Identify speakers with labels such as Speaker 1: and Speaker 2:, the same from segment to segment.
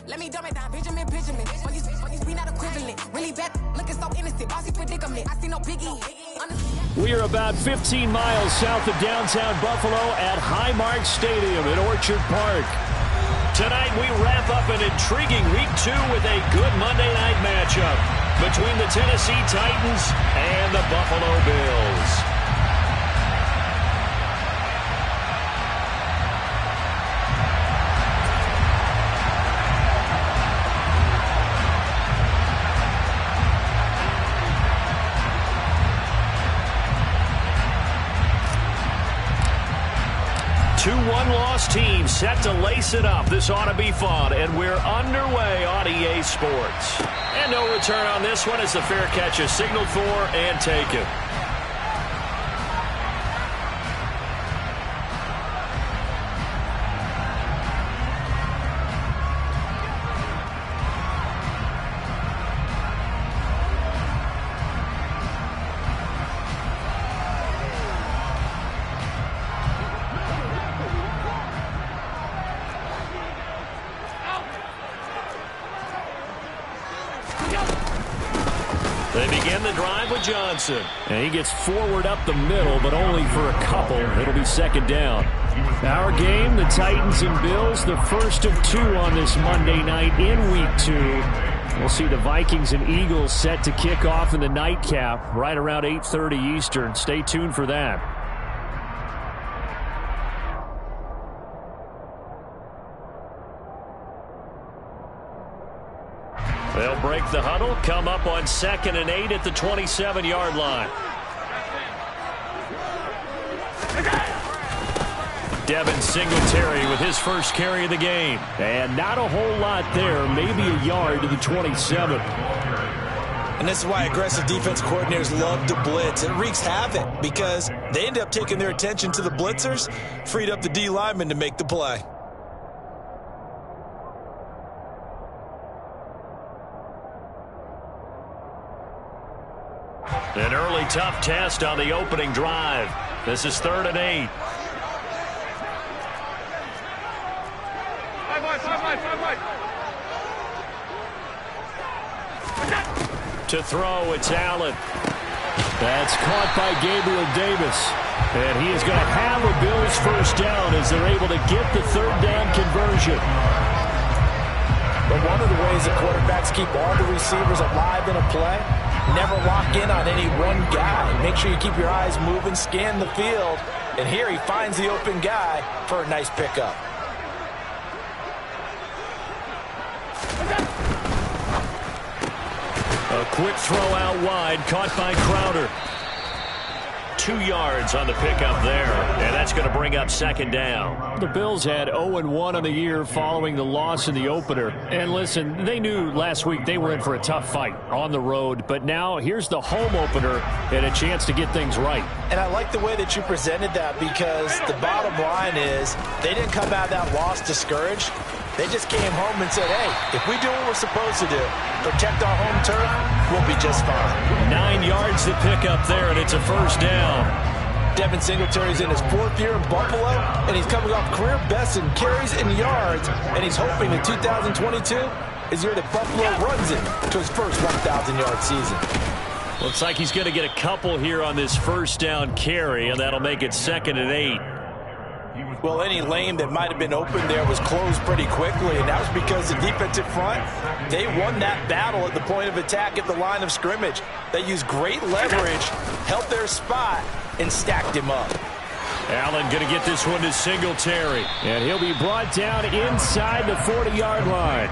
Speaker 1: Let me dumb it down, Benjamin. We not equivalent. Really bad, looking so innocent. Bossy predicament. I see no biggie.
Speaker 2: We are about 15 miles south of downtown Buffalo at Highmark Stadium in Orchard Park. Tonight we wrap up an intriguing Week 2 with a good Monday night matchup between the Tennessee Titans and the Buffalo Bills. Two one-loss teams set to lace it up. This ought to be fun, and we're underway on EA Sports. And no return on this one as the fair catch is signaled for and taken. They begin the drive with Johnson. And he gets forward up the middle, but only for a couple. It'll be second down. Our game, the Titans and Bills, the first of two on this Monday night in Week 2. We'll see the Vikings and Eagles set to kick off in the nightcap right around 8:30 Eastern. Stay tuned for that. They'll break the huddle, come up on 2nd and 8 at the 27-yard line. Devin Singletary with his first carry of the game. And not a whole lot there, maybe a yard to the 27.
Speaker 3: And this is why aggressive defense coordinators love to blitz. It wreaks havoc because they end up taking their attention to the blitzers, freed up the D lineman to make the play.
Speaker 2: An early tough test on the opening drive. This is 3rd and 8. To throw, it's Allen. That's caught by Gabriel Davis. And he is going to have a Bills first down as they're able to get the 3rd down conversion.
Speaker 4: But one of the ways that quarterbacks keep all the receivers alive in a play, never lock in on any one guy. Make sure you keep your eyes moving, scan the field. And here he finds the open guy for a nice pickup.
Speaker 2: A quick throw out wide, caught by Crowder. 2 yards on the pickup there, and that's going to bring up 2nd down.
Speaker 5: The Bills had 0-1 on the year following the loss in the opener. And listen, they knew last week they were in for a tough fight on the road, but now here's the home opener and a chance to get things right.
Speaker 4: And I like the way that you presented that because the bottom line is they didn't come out of that loss discouraged. They just came home and said, hey, if we do what we're supposed to do, protect our home turf, we'll be just fine.
Speaker 2: 9 yards to pick up there, and it's a first down.
Speaker 4: Devin Singletary's in his 4th year in Buffalo, and he's coming off career best in carries and yards, and he's hoping that 2022 is the year that Buffalo runs it to his first 1,000-yard season.
Speaker 2: Looks like he's going to get a couple here on this first down carry, and that'll make it 2nd and 8.
Speaker 4: Well, any lane that might have been open there was closed pretty quickly, and that was because the defensive front, they won that battle at the point of attack at the line of scrimmage. They used great leverage, held their spot, and stacked him up.
Speaker 2: Allen going to get this one to Singletary.
Speaker 5: And he'll be brought down inside the 40-yard line.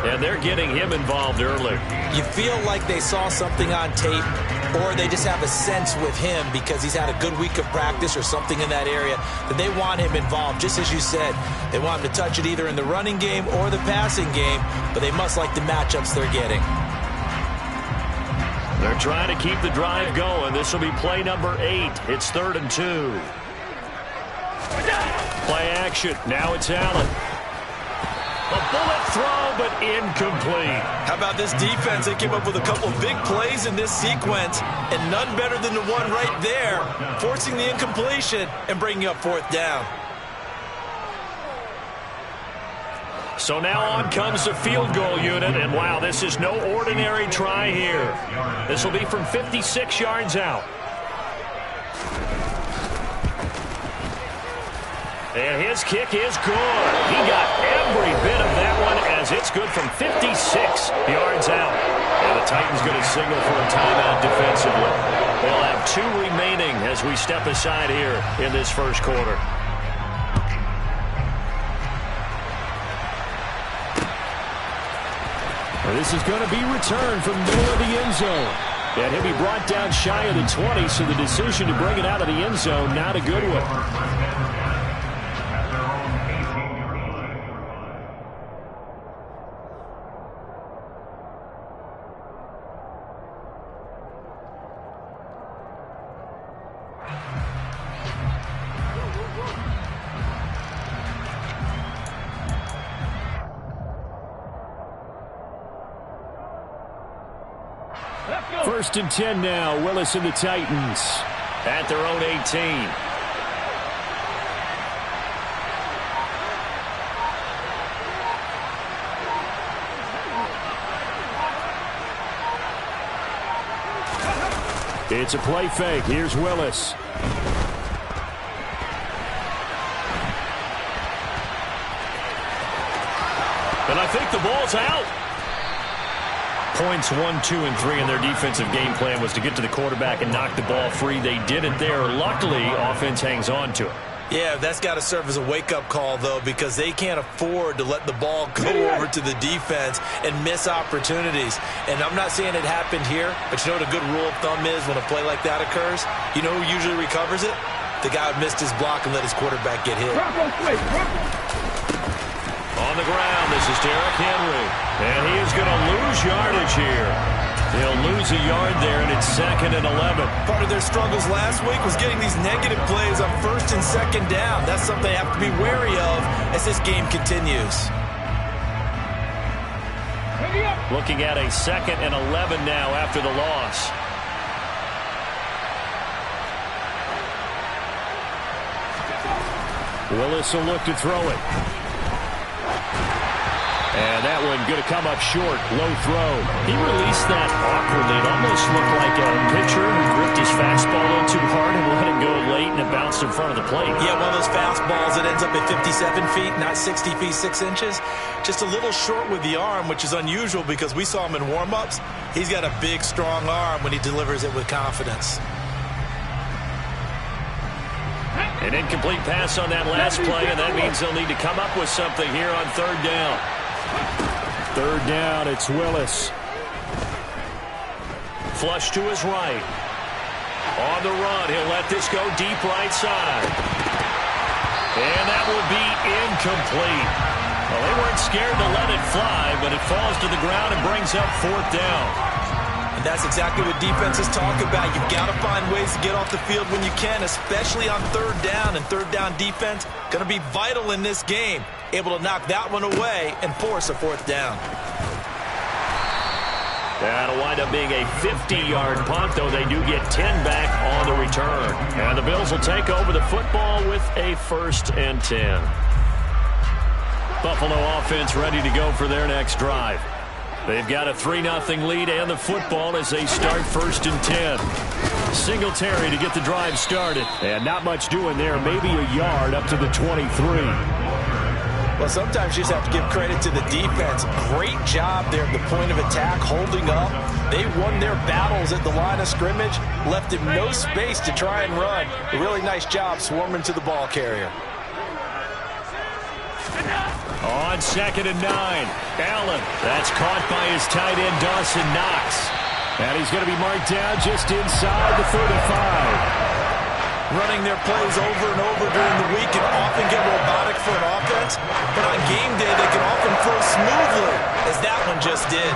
Speaker 2: And they're getting him involved early.
Speaker 3: You feel like they saw something on tape, or they just have a sense with him because he's had a good week of practice or something in that area that they want him involved. Just as you said, they want him to touch it either in the running game or the passing game, but they must like the matchups they're getting.
Speaker 2: They're trying to keep the drive going. This will be play number 8. It's 3rd and 2. Play action. Now it's Allen. A bullet throw, but incomplete.
Speaker 3: How about this defense? They came up with a couple big plays in this sequence, and none better than the one right there, forcing the incompletion and bringing up 4th down.
Speaker 5: So now on comes the field goal unit, and wow, this is no ordinary try here. This will be from 56 yards out. And his kick is good. He got every bit of that one as it's good from 56 yards out. And the Titans going to signal for a timeout defensively. They'll have 2 remaining as we step aside here in this first quarter.
Speaker 2: This is going to be returned from middle of the end zone. And he'll be brought down shy of the 20, so the decision to bring it out of the end zone, not a good one. First and 10 now. Willis and the Titans
Speaker 5: at their own 18.
Speaker 2: It's a play fake. Here's Willis.
Speaker 5: And I think the ball's out. Points 1, 2, and 3 in their defensive game plan was to get to the quarterback and knock the ball free. They did it there. Luckily, offense hangs on to it.
Speaker 3: Yeah, that's got to serve as a wake-up call, though, because they can't afford to let the ball go over to the defense and miss opportunities. And I'm not saying it happened here, but you know what a good rule of thumb is when a play like that occurs? You know who usually recovers it? The guy who missed his block and let his quarterback get hit.
Speaker 5: On the ground, this is Derrick Henry. And he is going to lose yardage here. He'll lose a yard there, and it's 2nd and 11.
Speaker 3: Part of their struggles last week was getting these negative plays on 1st and 2nd down. That's something they have to be wary of as this game continues.
Speaker 5: Looking at a 2nd and 11 now after the loss.
Speaker 2: Willis will look to throw it. And that one going to come up short. Low throw.
Speaker 5: He released that awkwardly. It almost looked like a pitcher who gripped his fastball a little too hard and let it go late, and it bounced in front of the plate.
Speaker 3: Yeah, one of those fastballs that ends up at 57 feet, not 60 feet, 6 inches. Just a little short with the arm, which is unusual because we saw him in warm-ups. He's got a big, strong arm when he delivers it with confidence.
Speaker 5: An incomplete pass on that last play, and that means they'll need to come up with something here on 3rd down.
Speaker 2: 3rd down, it's Willis.
Speaker 5: Flush to his right. On the run, he'll let this go deep right side. And that will be incomplete. Well, they weren't scared to let it fly, but it falls to the ground and brings up 4th down.
Speaker 3: And that's exactly what defenses talk about. You've got to find ways to get off the field when you can, especially on 3rd down. And 3rd down defense going to be vital in this game. Able to knock that one away and force a 4th down.
Speaker 5: That'll wind up being a 50-yard punt, though they do get 10 back on the return. And the Bills will take over the football with a 1st and 10. Buffalo offense ready to go for their next drive. They've got a 3-0 lead and the football as they start 1st and 10. Singletary to get the drive started.
Speaker 2: And not much doing there. Maybe a yard up to the 23.
Speaker 3: Well, sometimes you just have to give credit to the defense. Great job there at the point of attack, holding up. They won their battles at the line of scrimmage, left him no space to try and run. A really nice job swarming to the ball carrier.
Speaker 5: On 2nd and 9, Allen. That's caught by his tight end, Dawson Knox.
Speaker 2: And he's going to be marked down just inside the 35.
Speaker 3: Running their plays over and over during the week can often get robotic for an offense, but on game day they can often flow smoothly, as that one just did.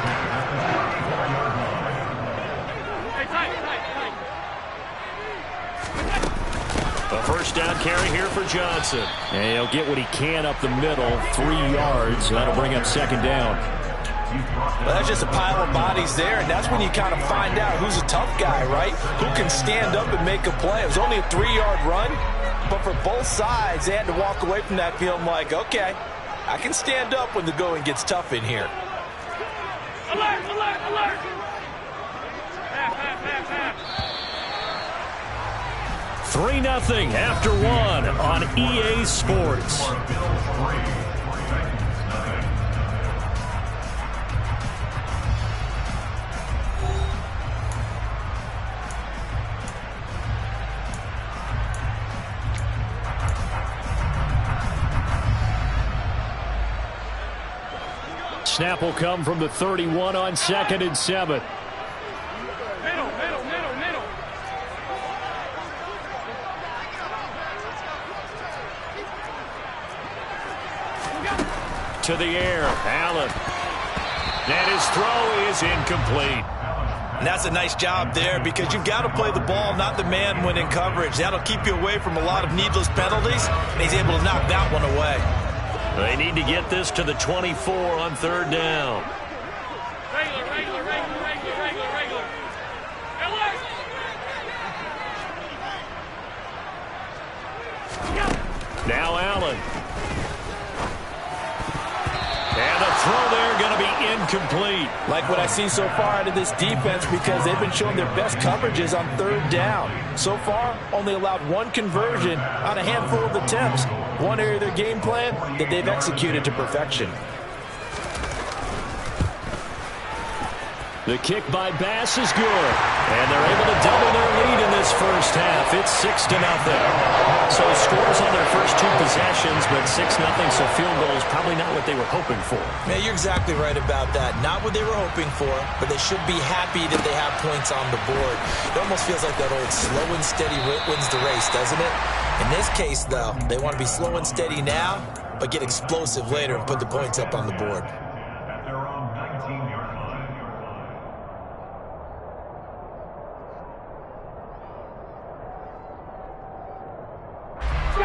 Speaker 5: A 1st down carry here for Johnson.
Speaker 2: And he'll get what he can up the middle, 3 yards. That'll bring up 2nd down.
Speaker 3: Well, that's just a pile of bodies there, and that's when you kind of find out who's a tough guy, right? Who can stand up and make a play. It was only a 3-yard run, but for both sides, they had to walk away from that feeling like, okay,
Speaker 4: I can stand up when the going gets tough in here.
Speaker 5: Alert, alert, alert! 3-0 after 1 on EA Sports. Snap will come from the 31 on 2nd and 7. To the air, Allen. And his throw is incomplete.
Speaker 4: And that's a nice job there because you've got to play the ball, not the man when in coverage. That'll keep you away from a lot of needless penalties, and he's able to knock that one away.
Speaker 5: They need to get this to the 24 on 3rd down. Regular. Now Allen. And the throw there going to be incomplete.
Speaker 4: Like what I see so far out of this defense because they've been showing their best coverages on 3rd down. So far, only allowed 1 conversion on a handful of attempts. One area of their game plan that they've executed to perfection.
Speaker 5: The kick by Bass is good. And they're able to double their lead in this first half. It's 6-0. So scores on their first 2 possessions, but 6-0, so field goal is probably not what they were hoping for.
Speaker 3: Yeah, you're exactly right about that. Not what they were hoping for, but they should be happy that they have points on the board. It almost feels like that old slow and steady wins the race, doesn't it? In this case, though, they want to be slow and steady now, but get explosive later and put the points up on the board.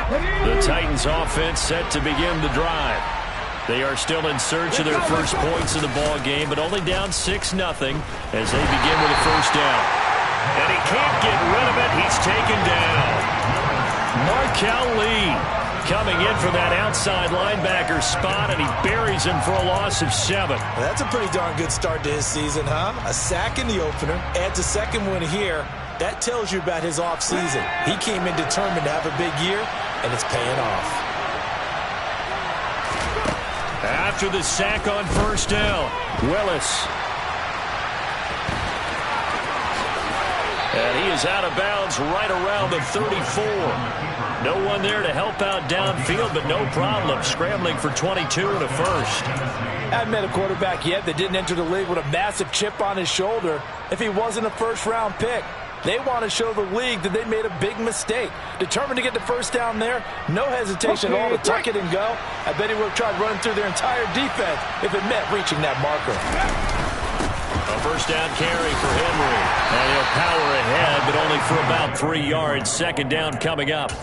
Speaker 5: The Titans offense set to begin the drive. They are still in search of their first points in the ball game, but only down 6-0 as they begin with a first down. And he can't get rid of it. He's taken down. Markel Lee coming in for that outside linebacker spot, and he buries him for a loss of 7.
Speaker 3: Well, that's a pretty darn good start to his season, huh? A sack in the opener, adds a second one here. That tells you about his offseason. He came in determined to have a big year, and it's paying off.
Speaker 5: After the sack on first down, Willis. And he is out of bounds right around the 34. No one there to help out downfield, but no problem. Scrambling for 22 and a first.
Speaker 4: I haven't met a quarterback yet that didn't enter the league with a massive chip on his shoulder if he wasn't a first-round pick. They want to show the league that they made a big mistake. Determined to get the first down there. No hesitation at all to tuck it and go. I bet he would have tried running through their entire defense if it meant reaching that marker.
Speaker 5: A first down carry for Henry. And he'll power ahead, but only for about 3 yards. Second down coming up.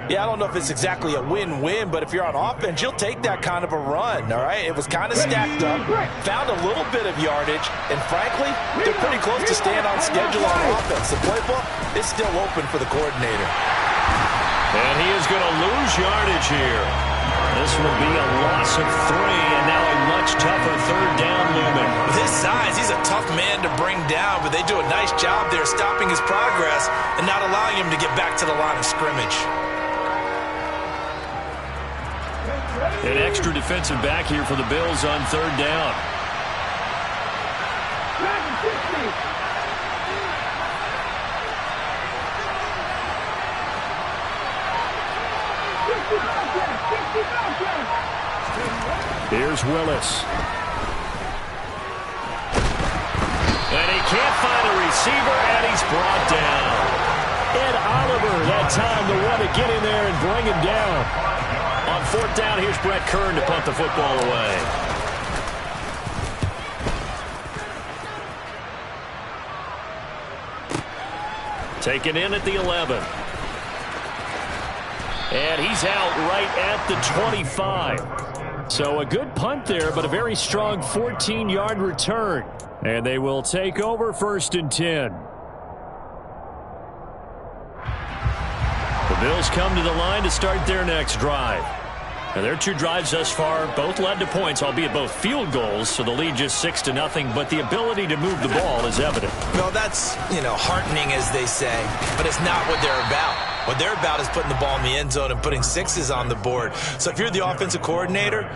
Speaker 4: Yeah, I don't know if it's exactly a win-win, but if you're on offense, you'll take that kind of a run, all right? It was kind of stacked up, found a little bit of yardage, and frankly, they're pretty close to staying on schedule on offense. The playbook is still open for the coordinator.
Speaker 5: And he is going to lose yardage here. This will be a loss of 3, and now a much tougher third down looming.
Speaker 3: With his size, he's a tough man to bring down, but they do a nice job there stopping his progress and not allowing him to get back to the line of scrimmage.
Speaker 5: An extra defensive back here for the Bills on third down. Here's Willis. And he can't find a receiver, and he's brought down. Ed Oliver, that time the one to get in there and bring him down. On fourth down, here's Brett Kern to punt the football away. Taken in at the 11. And he's out right at the 25. So a good punt there, but a very strong 14-yard return. And they will take over 1st and 10. The Bills come to the line to start their next drive.
Speaker 2: Now, their two drives thus far both led to points, albeit both field goals, so the lead just 6-0, but the ability to move the ball is evident.
Speaker 3: Well, that's, heartening, as they say, but it's not what they're about. What they're about is putting the ball in the end zone and putting sixes on the board. So if you're the offensive coordinator,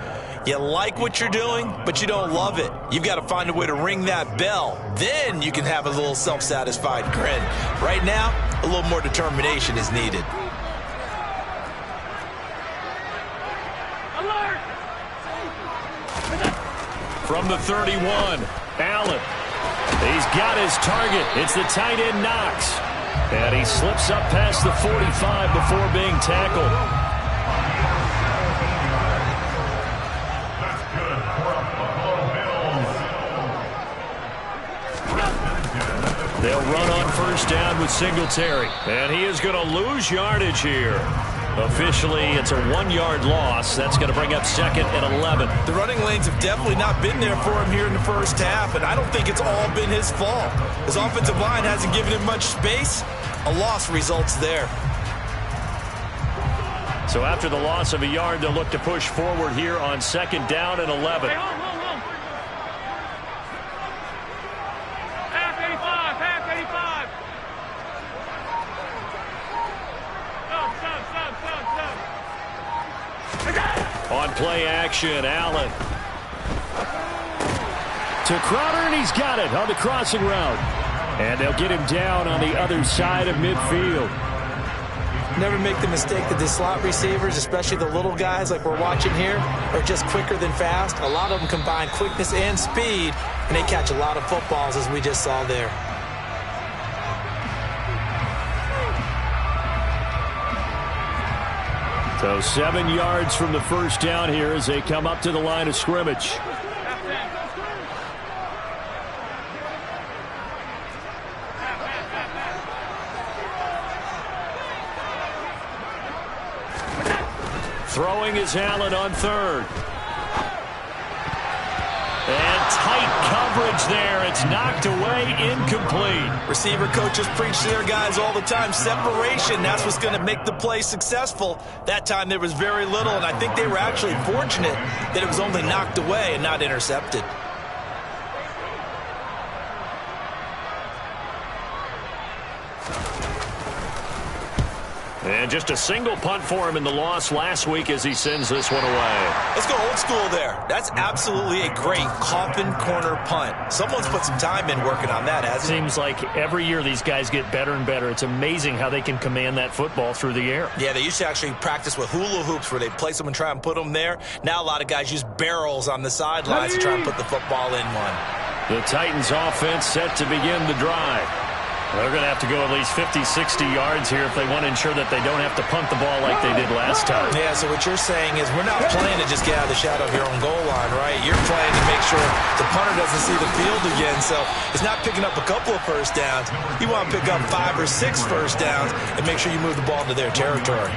Speaker 3: you like what you're doing, but you don't love it. You've got to find a way to ring that bell. Then you can have a little self-satisfied grin. Right now, a little more determination is needed.
Speaker 2: From the 31, Allen. He's got his target. It's the tight end Knox. And he slips up past the 45 before being tackled. They'll run on first down with Singletary. And he is going to lose yardage here. Officially, it's a 1-yard loss. That's going to bring up second and 11.
Speaker 3: The running lanes have definitely not been there for him here in the first half, and I don't think it's all been his fault. His offensive line hasn't given him much space. A loss results there.
Speaker 2: So after the loss of a yard, they'll look to push forward here on second down and 11.
Speaker 6: Hey, hold. Half 85. Stop.
Speaker 2: On play action, Allen. To Crowder, and he's got it on the crossing route. And they'll get him down on the other side of midfield.
Speaker 3: Never make the mistake that the slot receivers, especially the little guys like we're watching here, are just quicker than fast. A lot of them combine quickness and speed, and they catch a lot of footballs, as we just saw there.
Speaker 2: So 7 yards from the first down here as they come up to the line of scrimmage. Throwing is Allen on third. And tight coverage there. It's knocked away, incomplete.
Speaker 3: Receiver coaches preach to their guys all the time. Separation, that's what's going to make the play successful. That time there was very little, and I think they were actually fortunate that it was only knocked away and not intercepted.
Speaker 2: And just a single punt for him in the loss last week as he sends this one away.
Speaker 3: Let's go old school there. That's absolutely a great coffin corner punt. Someone's put some time in working on that, hasn't it?
Speaker 2: Seems like every year these guys get better and better. It's amazing how they can command that football through the air.
Speaker 3: Yeah, they used to actually practice with hula hoops where they place them and try and put them there. Now a lot of guys use barrels on the sidelines to try and put the football in one.
Speaker 2: The Titans offense set to begin the drive. They're going to have to go at least 50, 60 yards here if they want to ensure that they don't have to punt the ball like they did last time.
Speaker 3: Yeah, so what you're saying is we're not playing to just get out of the shadow of your own goal line, right? You're playing to make sure the punter doesn't see the field again. So it's not picking up a couple of first downs. You want to pick up 5 or 6 first downs and make sure you move the ball into their territory.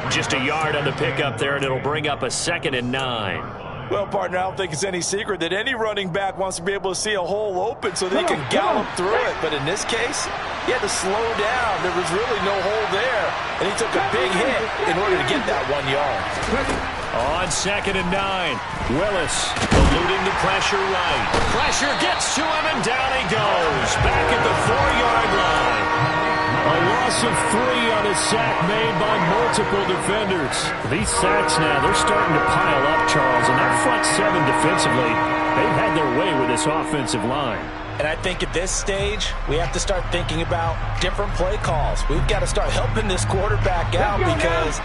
Speaker 2: Just a yard on the pickup there, and it'll bring up a 2nd and 9.
Speaker 4: Well, partner, I don't think it's any secret that any running back wants to be able to see a hole open so they can gallop through it. But in this case, he had to slow down. There was really no hole there, and he took a big hit in order to get that 1 yard.
Speaker 2: On 2nd and 9, Willis eluding the pressure right. Pressure gets to him, and down he goes. Back at the 4-yard line. A loss of 3 on a sack made by multiple defenders. These sacks now, they're starting to pile up, Charles, and that front 7 defensively, they've had their way with this offensive line.
Speaker 3: And I think at this stage, we have to start thinking about different play calls. We've got to start helping this quarterback out because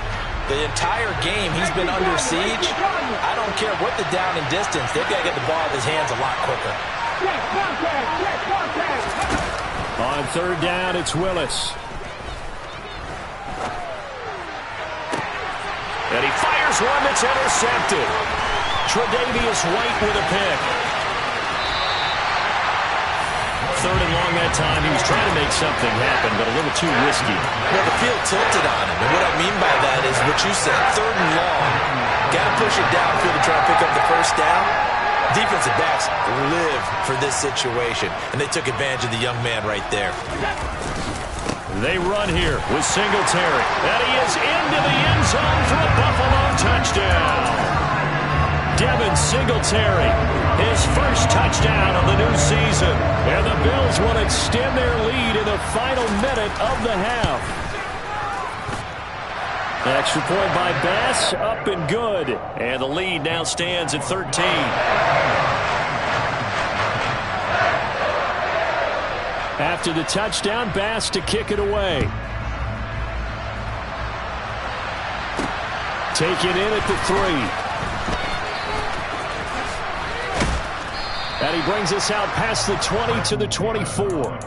Speaker 3: the entire game he's been under siege. I don't care what the down and distance, they've got to get the ball out of his hands a lot quicker.
Speaker 2: On 3rd down, it's Willis. And he fires one that's intercepted. Tre'Davious White with a pick. 3rd and long that time. He was trying to make something happen, but a little too risky.
Speaker 3: Well, the field tilted on him. And what I mean by that is what you said, 3rd and long. Got to push it downfield to try and pick up the first down. Defensive backs live for this situation, and they took advantage of the young man right there.
Speaker 2: They run here with Singletary. And he is into the end zone for a Buffalo touchdown. Devin Singletary, his first touchdown of the new season. And the Bills will extend their lead in the final minute of the half. Extra point by Bass, up and good. And the lead now stands at 13. After the touchdown, Bass to kick it away. Taken in at the 3. And he brings us out past the 20 to the 24.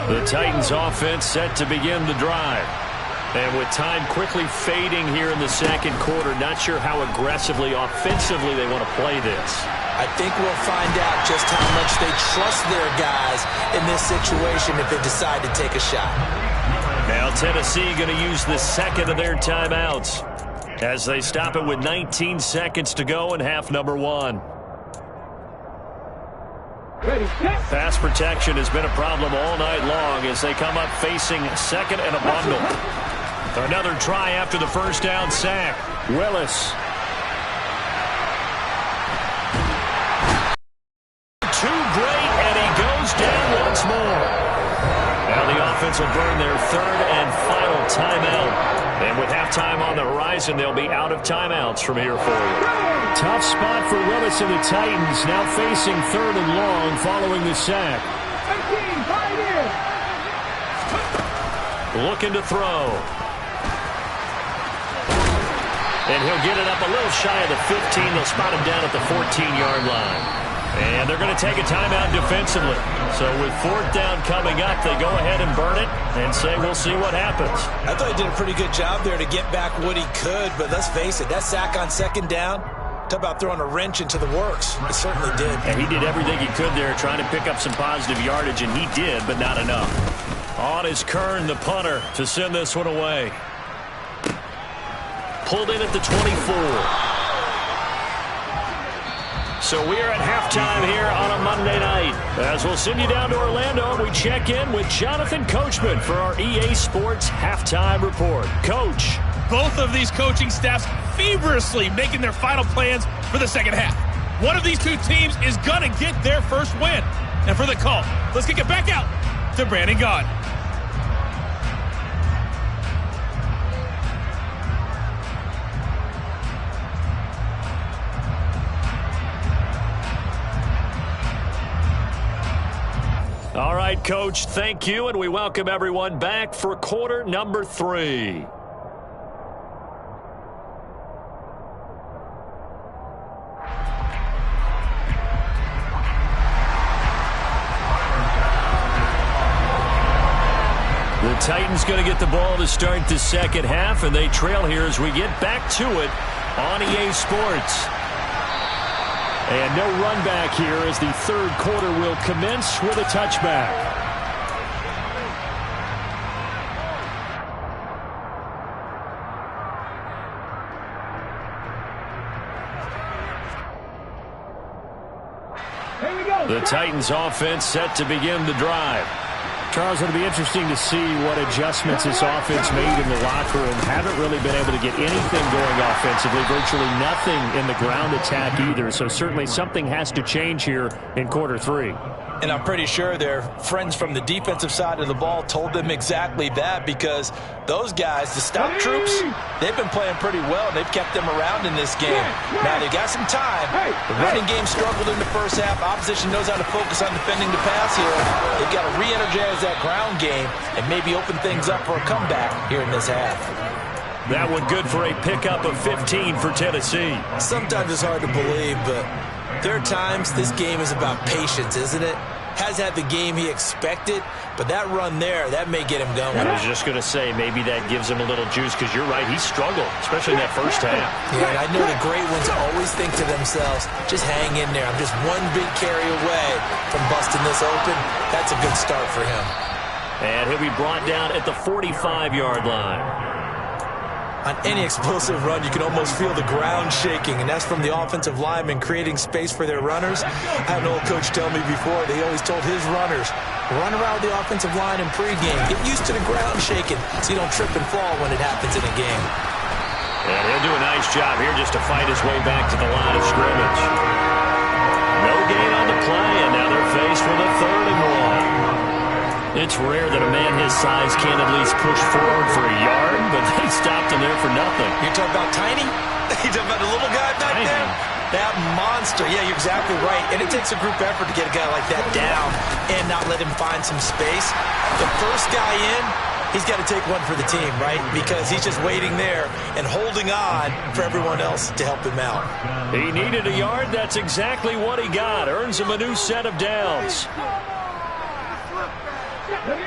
Speaker 2: The Titans offense set to begin the drive. And with time quickly fading here in the second quarter, not sure how aggressively, offensively they want to play this.
Speaker 3: I think we'll find out just how much they trust their guys in this situation if they decide to take a shot.
Speaker 2: Now Tennessee going to use the second of their timeouts as they stop it with 19 seconds to go in half number 1. Pass protection has been a problem all night long as they come up facing second and a bundle. Another try after the first down sack. Willis. Too great, and he goes down once more. Now the offense will burn their third and final timeout. And with halftime on the horizon, they'll be out of timeouts from here forward. Tough spot for Willis and the Titans, now facing third and long following the sack. Looking to throw. And he'll get it up a little shy of the 15. They'll spot him down at the 14-yard line. And they're going to take a timeout defensively. So with fourth down coming up, they go ahead and burn it and say we'll see what happens.
Speaker 3: I thought he did a pretty good job there to get back what he could, but let's face it, that sack on second down, talk about throwing a wrench into the works. It certainly did.
Speaker 2: And he did everything he could there trying to pick up some positive yardage, and he did, but not enough. On is Kern, the punter, to send this one away. Pulled in at the 24. So we are at halftime here on a Monday night. As we'll send you down to Orlando, we check in with Jonathan Coachman for our EA Sports Halftime Report. Coach.
Speaker 7: Both of these coaching staffs feverishly making their final plans for the second half. One of these two teams is going to get their first win. And for the call, let's kick it back out to Brandon Gaudin.
Speaker 2: All right, Coach, thank you, and we welcome everyone back for quarter number 3. The Titans going to get the ball to start the second half, and they trail here as we get back to it on EA Sports. And no run back here as the third quarter will commence with a touchback. The Titans offense set to begin the drive. Charles, it'll be interesting to see what adjustments this offense made in the locker room. Haven't really been able to get anything going offensively, virtually nothing in the ground attack either. So certainly something has to change here in quarter 3.
Speaker 3: And I'm pretty sure their friends from the defensive side of the ball told them exactly that, because those guys, the stop troops, they've been playing pretty well, and they've kept them around in this game. Now, they got some time. The running game struggled in the first half. Opposition knows how to focus on defending the pass here. They've got to re-energize that ground game and maybe open things up for a comeback here in this half.
Speaker 2: That one good for a pickup of 15 for Tennessee.
Speaker 3: Sometimes it's hard to believe, but there are times this game is about patience, isn't it? Has had the game he expected, but that run there, that may get him going.
Speaker 2: I was just going to say, maybe that gives him a little juice, because you're right, he struggled, especially in that first half.
Speaker 3: Yeah, and I know the great ones always think to themselves, just hang in there. I'm just one big carry away from busting this open. That's a good start for him.
Speaker 2: And he'll be brought down at the 45-yard line.
Speaker 3: On any explosive run, you can almost feel the ground shaking, and that's from the offensive linemen creating space for their runners. I had an old coach tell me before, they always told his runners, run around the offensive line in pregame. Get used to the ground shaking so you don't trip and fall when it happens in a game.
Speaker 2: And he'll do a nice job here just to fight his way back to the line of scrimmage. No gain on the play, and now they're faced with a 3rd and 1. It's rare that a man his size can't at least push forward for a yard, but they stopped him there for nothing.
Speaker 3: You're talking about Tiny? You're talking about the little guy back there? That monster. Yeah, you're exactly right. And it takes a group effort to get a guy like that down and not let him find some space. The first guy in, he's got to take one for the team, right? Because he's just waiting there and holding on for everyone else to help him out.
Speaker 2: He needed a yard. That's exactly what he got. Earns him a new set of downs.
Speaker 6: Hurry!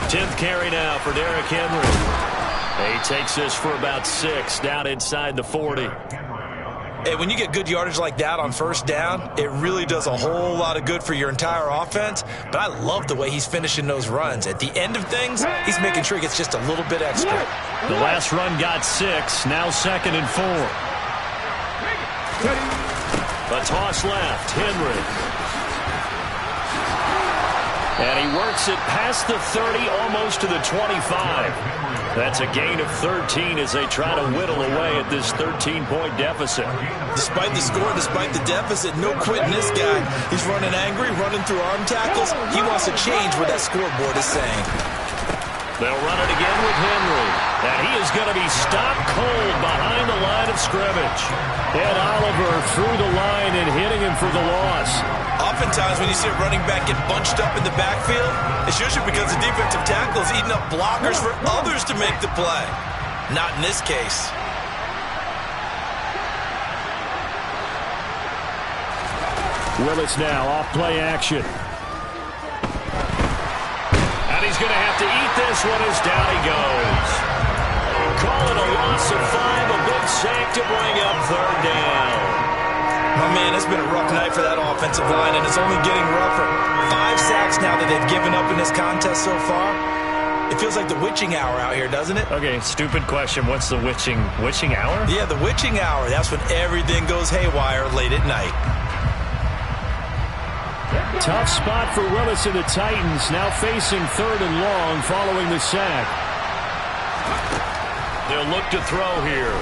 Speaker 2: 10th carry now for Derrick Henry. He takes this for about 6 down inside the 40.
Speaker 3: Hey, when you get good yardage like that on first down, it really does a whole lot of good for your entire offense. But I love the way he's finishing those runs. At the end of things, he's making sure he gets just a little bit extra.
Speaker 2: The last run got 6, now 2nd and 4. A toss left, Henry. And he works it past the 30, almost to the 25. That's a gain of 13 as they try to whittle away at this 13-point deficit.
Speaker 3: Despite the score, despite the deficit, no quitting this guy. He's running angry, running through arm tackles. He wants to change what that scoreboard is saying.
Speaker 2: They'll run it again with Henry. And he is going to be stopped cold behind the line of scrimmage. Ed Oliver through the line and hitting him for the loss.
Speaker 3: Oftentimes when you see a running back get bunched up in the backfield, it's usually because the defensive tackle is eating up blockers for others to make the play. Not in this case.
Speaker 2: Willis now off play action. And he's going to have to eat this one as down he goes. Call it a loss of 5, a big sack to bring up 3rd down.
Speaker 3: Oh, man, it's been a rough night for that offensive line, and it's only getting rougher. 5 sacks now that they've given up in this contest so far. It feels like the witching hour out here, doesn't it?
Speaker 2: Okay, stupid question. What's the witching hour?
Speaker 3: Yeah, the witching hour. That's when everything goes haywire late at night.
Speaker 2: Tough spot for Willis and the Titans, now facing 3rd and long following the sack. They'll look to throw here.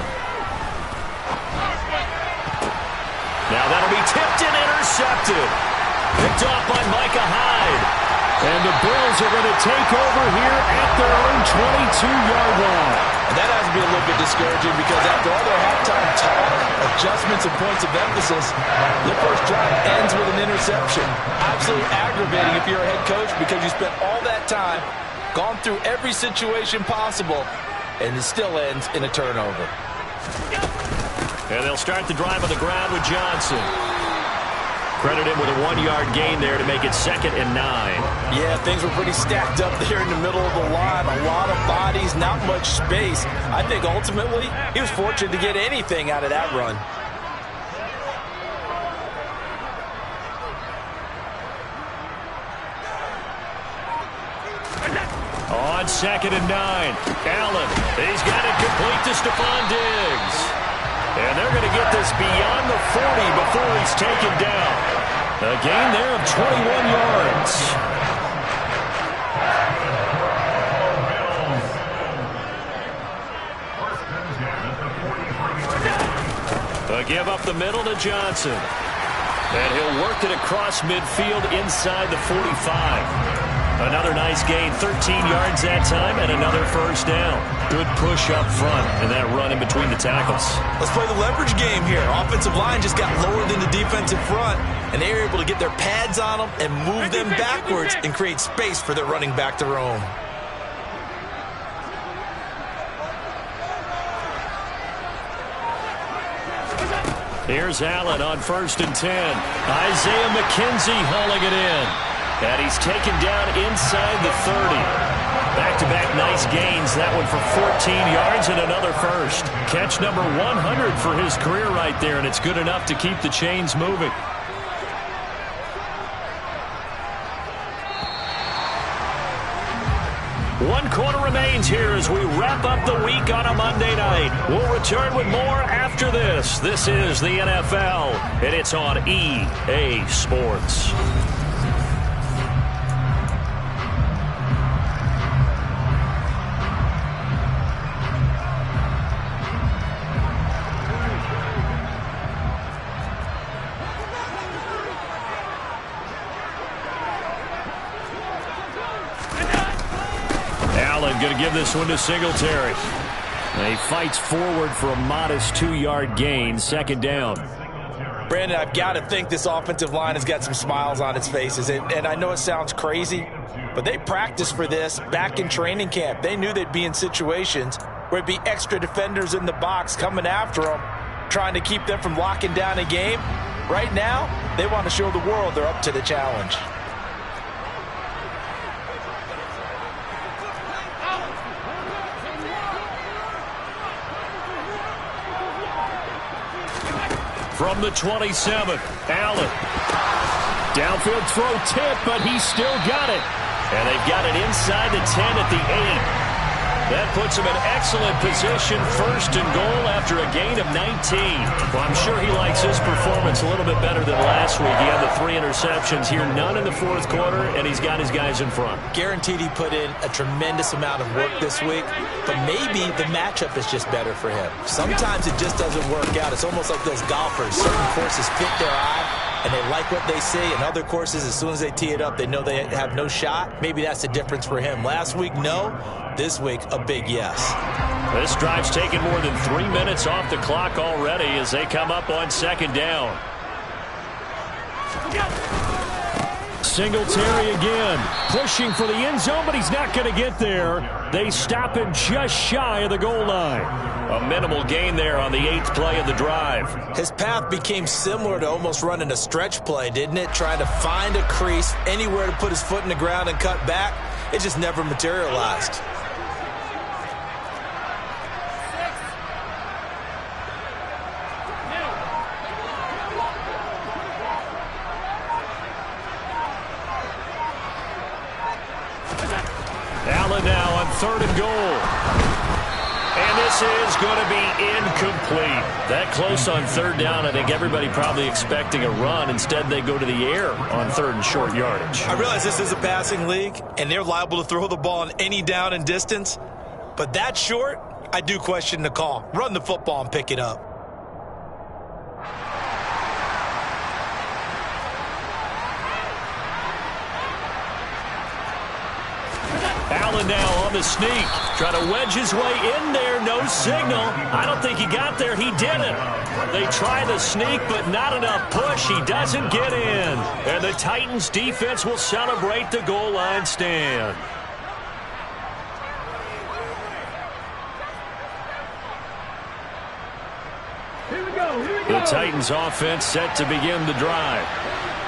Speaker 2: Now that'll be tipped and intercepted. Picked off by Micah Hyde. And the Bills are going to take over here at their own 22-yard line.
Speaker 3: And that has to be a little bit discouraging because after all their halftime talk, adjustments and points of emphasis, the first drive ends with an interception. Absolutely aggravating if you're a head coach because you spent all that time, gone through every situation possible, and it still ends in a turnover.
Speaker 2: And they'll start the drive on the ground with Johnson. Credit him with a 1-yard gain there to make it 2nd and 9.
Speaker 3: Yeah, things were pretty stacked up there in the middle of the line. A lot of bodies, not much space. I think ultimately he was fortunate to get anything out of that run.
Speaker 2: On 2nd and 9, Allen, he's got it complete to Stephon Diggs. And they're going to get this beyond the 40 before he's taken down. A gain there of 21 yards. A give up the middle to Johnson. And he'll work it across midfield inside the 45. Another nice gain, 13 yards that time, and another first down. Good push up front, and that run in between the tackles.
Speaker 3: Let's play the leverage game here. Offensive line just got lowered in the defensive front, and they were able to get their pads on them and move them backwards and create space for their running back to roam.
Speaker 2: Here's Allen on 1st and 10. Isaiah McKenzie hauling it in. And he's taken down inside the 30. Back-to-back nice gains. That one for 14 yards and another first. Catch number 100 for his career right there, and it's good enough to keep the chains moving. One quarter remains here as we wrap up the week on a Monday night. We'll return with more after this. This is the NFL, and it's on EA Sports. Going to give this one to Singletary. And he fights forward for a modest 2-yard gain, second down.
Speaker 3: Brandon, I've got to think this offensive line has got some smiles on its faces. And I know it sounds crazy, but they practiced for this back in training camp. They knew they'd be in situations where it'd be extra defenders in the box coming after them, trying to keep them from locking down a game. Right now, they want to show the world they're up to the challenge.
Speaker 2: From the 27, Allen. Downfield throw tip, but he's still got it. And they've got it inside the 10 at the 8. That puts him in excellent position, first and goal after a gain of 19. Well, I'm sure he likes his performance a little bit better than last week. He had the 3 interceptions here, none in the fourth quarter, and he's got his guys in front.
Speaker 3: Guaranteed he put in a tremendous amount of work this week, but maybe the matchup is just better for him. Sometimes it just doesn't work out. It's almost like those golfers. Certain courses fit their eye, and they like what they see. And other courses, as soon as they tee it up, they know they have no shot. Maybe that's the difference for him. Last week, no. This week, a big yes.
Speaker 2: This drive's taken more than 3 minutes off the clock already as they come up on second down. Singletary again, pushing for the end zone, but he's not going to get there. They stop him just shy of the goal line. A minimal gain there on the 8th play of the drive.
Speaker 3: His path became similar to almost running a stretch play, didn't it? Trying to find a crease, anywhere to put his foot in the ground and cut back. It just never materialized.
Speaker 2: Allen now on 3rd and goal. And this is going to be incomplete. That close on 3rd down, I think everybody probably expecting a run. Instead, they go to the air on 3rd and short yardage.
Speaker 3: I realize this is a passing league, and they're liable to throw the ball on any down and distance. But that short, I do question the call. Run the football and pick it up.
Speaker 2: Allen now on the sneak. Trying to wedge his way in there. No signal. I don't think he got there. He didn't. They try the sneak, but not enough push. He doesn't get in. And the Titans defense will celebrate the goal line stand. The Titans offense set to begin the drive.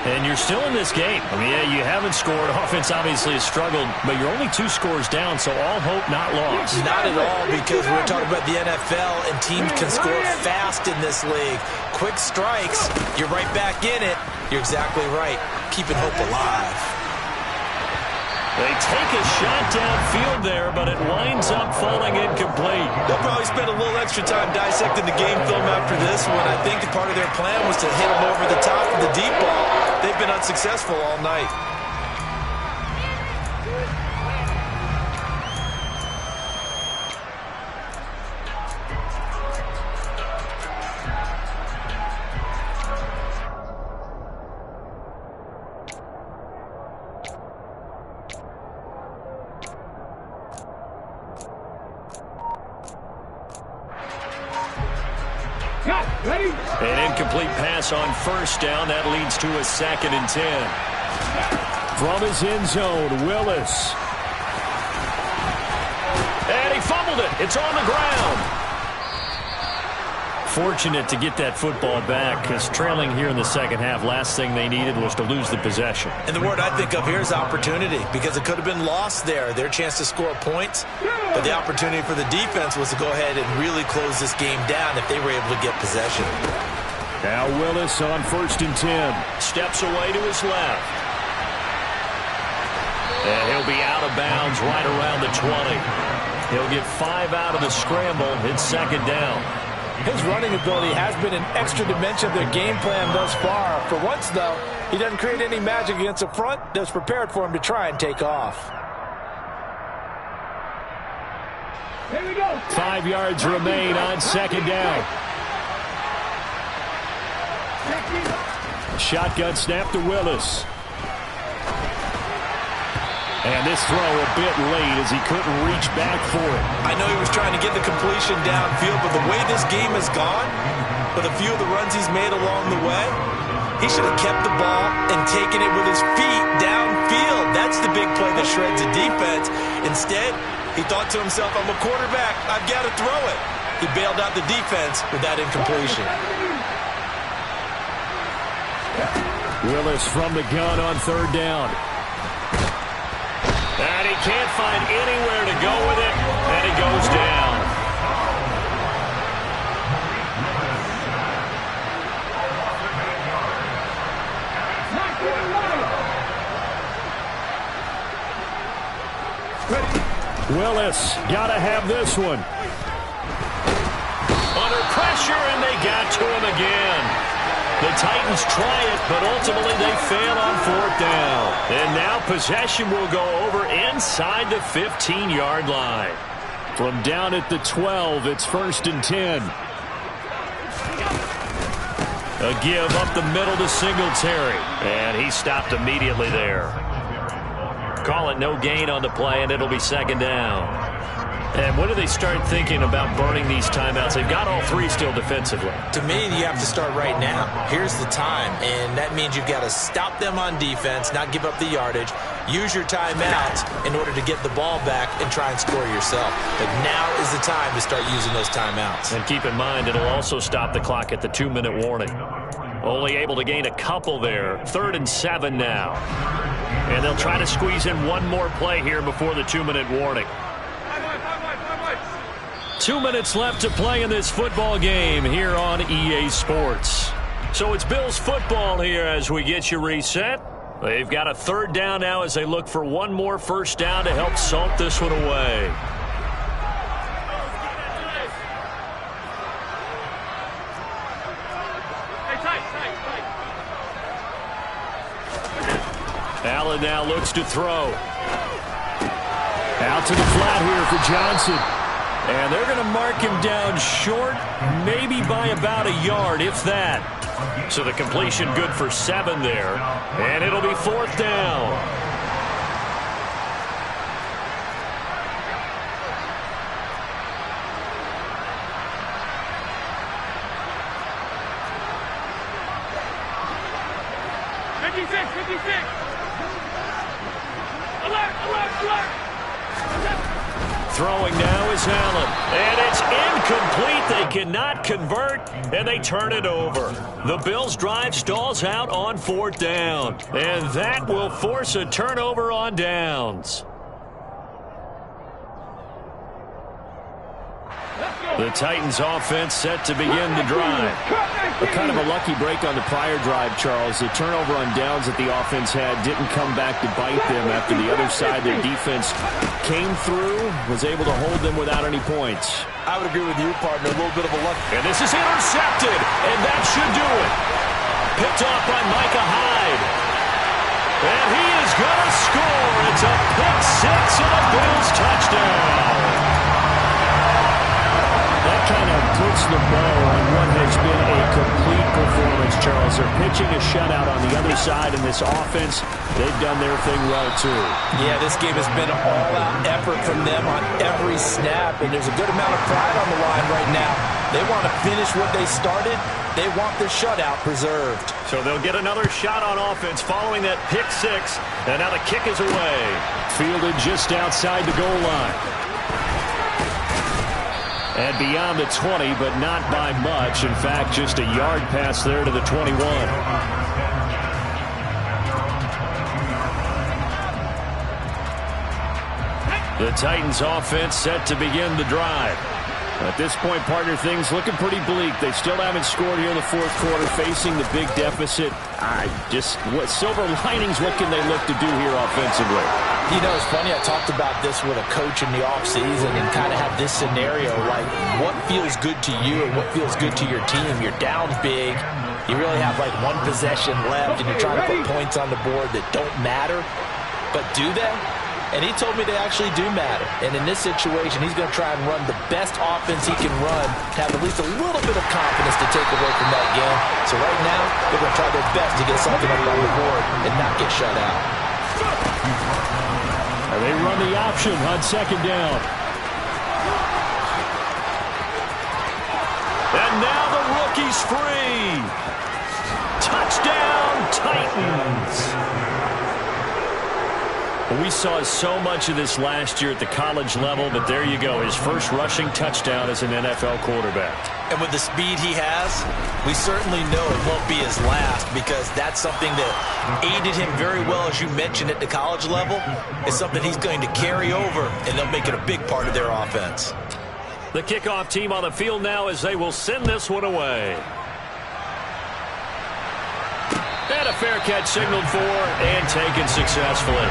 Speaker 2: And you're still in this game. I mean, yeah, you haven't scored. Offense obviously has struggled, but you're only 2 scores down, so all hope not lost.
Speaker 3: Not at all, because we're talking about the NFL, and teams can score fast in this league. Quick strikes, you're right back in it. You're exactly right. Keeping hope alive.
Speaker 2: They take a shot downfield there, but it winds up falling incomplete.
Speaker 3: They'll probably spend a little extra time dissecting the game film after this one. I think part of their plan was to hit them over the top of the deep ball. They've been unsuccessful all night.
Speaker 2: An incomplete pass on 1st down. That leads to a 2nd and 10. From his end zone, Willis. And he fumbled it. It's on the ground. Fortunate to get that football back, because trailing here in the second half, last thing they needed was to lose the possession.
Speaker 3: And the word I think of here is opportunity, because it could have been lost there, their chance to score points. But the opportunity for the defense was to go ahead and really close this game down if they were able to get possession.
Speaker 2: Now Willis on 1st and 10. Steps away to his left. And he'll be out of bounds right around the 20. He'll get 5 out of the scramble. It's second down.
Speaker 4: His running ability has been an extra dimension of their game plan thus far. For once, though, he doesn't create any magic against a front that's prepared for him to try and take off.
Speaker 6: Here we go.
Speaker 2: 5 yards remain on second down. Shotgun snap to Willis. And this throw a bit late as he couldn't reach back for it.
Speaker 3: I know he was trying to get the completion downfield, but the way this game has gone, with a few of the runs he's made along the way, he should have kept the ball and taken it with his feet downfield. That's the big play that shreds a defense. Instead, he thought to himself, I'm a quarterback, I've got to throw it. He bailed out the defense with that incompletion.
Speaker 2: Willis from the gun on 3rd down. And he can't find anywhere to go with it, and he goes down. Willis, gotta have this one. Under pressure, and they got to him again. The Titans try it, but ultimately they fail on 4th down. And now possession will go over inside the 15-yard line. From down at the 12, it's 1st and 10. A give up the middle to Singletary. And he stopped immediately there. Call it no gain on the play, and it'll be second down. And when do they start thinking about burning these timeouts? They've got all 3 still defensively.
Speaker 3: To me, you have to start right now. Here's the time, and that means you've got to stop them on defense, not give up the yardage, use your timeouts in order to get the ball back and try and score yourself. But now is the time to start using those timeouts.
Speaker 2: And keep in mind, it'll also stop the clock at the 2-minute warning. Only able to gain a couple there. 3rd and 7 now. And they'll try to squeeze in one more play here before the 2-minute warning. 2 minutes left to play in this football game here on EA Sports. So it's Bills football here as we get you reset. They've got a 3rd down now as they look for one more 1st down to help salt this one away. Allen now looks to throw. Out to the flat here for Johnson. And they're going to mark him down short, maybe by about a yard, if that. So the completion good for 7 there. And it'll be 4th down. Throwing now is Allen. And it's incomplete. They cannot convert, and they turn it over. The Bills' drive stalls out on 4th down. And that will force a turnover on downs. The Titans offense set to begin the drive. A kind of a lucky break on the prior drive, Charles. The turnover on downs that the offense had didn't come back to bite them after the other side. Their defense came through, was able to hold them without any points.
Speaker 4: I would agree with you, partner. A little bit of a luck.
Speaker 2: And this is intercepted, and that should do it. Picked off by Micah Hyde. And he is going to score. It's a pick 6 and a Bills touchdown. That kind of puts the bow on what has been a complete performance, Charles. They're pitching a shutout on the other side, and this offense, they've done their thing well, too.
Speaker 3: Yeah, this game has been an all-out effort from them on every snap, and there's a good amount of pride on the line right now. They want to finish what they started. They want the shutout preserved.
Speaker 2: So they'll get another shot on offense following that pick 6, and now the kick is away. Fielded just outside the goal line. And beyond the 20, but not by much. In fact, just a yard pass there to the 21. The Titans offense set to begin the drive. At this point, partner, things looking pretty bleak. They still haven't scored here in the fourth quarter, facing the big deficit. What silver linings, what can they look to do here offensively?
Speaker 3: You know, it's funny, I talked about this with a coach in the offseason and kind of had this scenario, like what feels good to you and what feels good to your team. You're down big. You really have like one possession left and you're trying to put points on the board that don't matter. But do they? And he told me they actually do matter. And in this situation, he's going to try and run the best offense he can run to have at least a little bit of confidence to take away from that game. So right now, they're going to try their best to get something up on the board and not get shut out.
Speaker 2: And they run the option on second down. And now the rookie's free. Touchdown, Titans. We saw so much of this last year at the college level, but there you go. His first rushing touchdown as an NFL quarterback.
Speaker 3: And with the speed he has, we certainly know it won't be his last because that's something that aided him very well, as you mentioned, at the college level. It's something he's going to carry over, and they'll make it a big part of their offense.
Speaker 2: The kickoff team on the field now as they will send this one away. And a fair catch signaled for and taken successfully.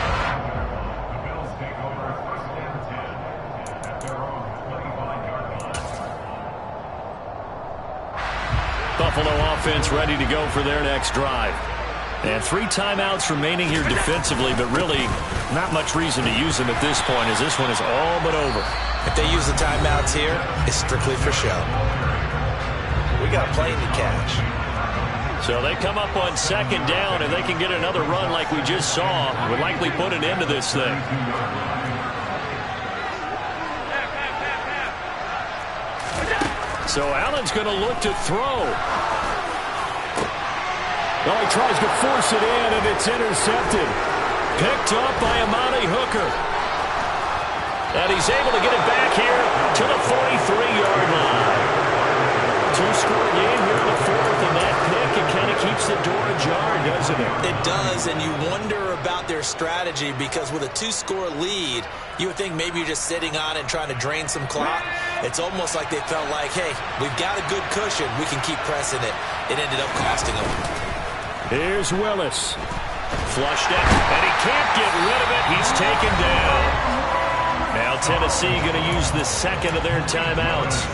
Speaker 2: Buffalo offense ready to go for their next drive. And 3 timeouts remaining here defensively, but really not much reason to use them at this point as this one is all but over.
Speaker 3: If they use the timeouts here, it's strictly for show. We got a plane to catch.
Speaker 2: So they come up on second down, and they can get another run like we just saw. Would likely put an end to this thing. So Allen's going to look to throw. Oh, he tries to force it in, and it's intercepted. Picked up by Amani Hooker. And he's able to get it back here to the 43-yard line. 2-score game here in the fourth, and that pick, it kind of keeps the door ajar, doesn't it?
Speaker 3: It does, and you wonder about their strategy because with a 2-score lead, you would think maybe you're just sitting on it and trying to drain some clock. It's almost like they felt like, hey, we've got a good cushion. We can keep pressing it. It ended up costing them.
Speaker 2: Here's Willis. Flushed out, and he can't get rid of it. He's taken down. Now Tennessee going to use the second of their timeouts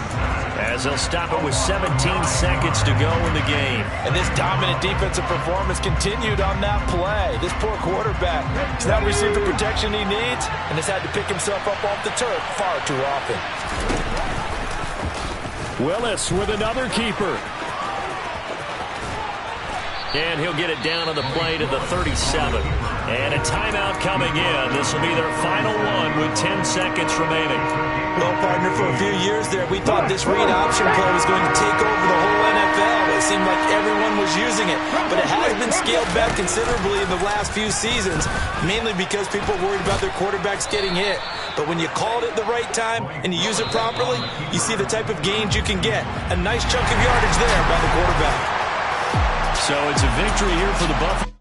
Speaker 2: as they'll stop it with 17 seconds to go in the game.
Speaker 4: And this dominant defensive performance continued on that play. This poor quarterback has not received the protection he needs and has had to pick himself up off the turf far too often.
Speaker 2: Willis with another keeper. And he'll get it down on the play to the 37. And a timeout coming in. This will be their final one with 10 seconds remaining.
Speaker 3: Well, partner, for a few years there, we thought this read option play was going to take over the whole NFL. It seemed like everyone was using it. But it has been scaled back considerably in the last few seasons, mainly because people are worried about their quarterbacks getting hit. But when you call it at the right time and you use it properly, you see the type of gains you can get. A nice chunk of yardage there by the quarterback.
Speaker 2: So it's a victory here for the Buffalo.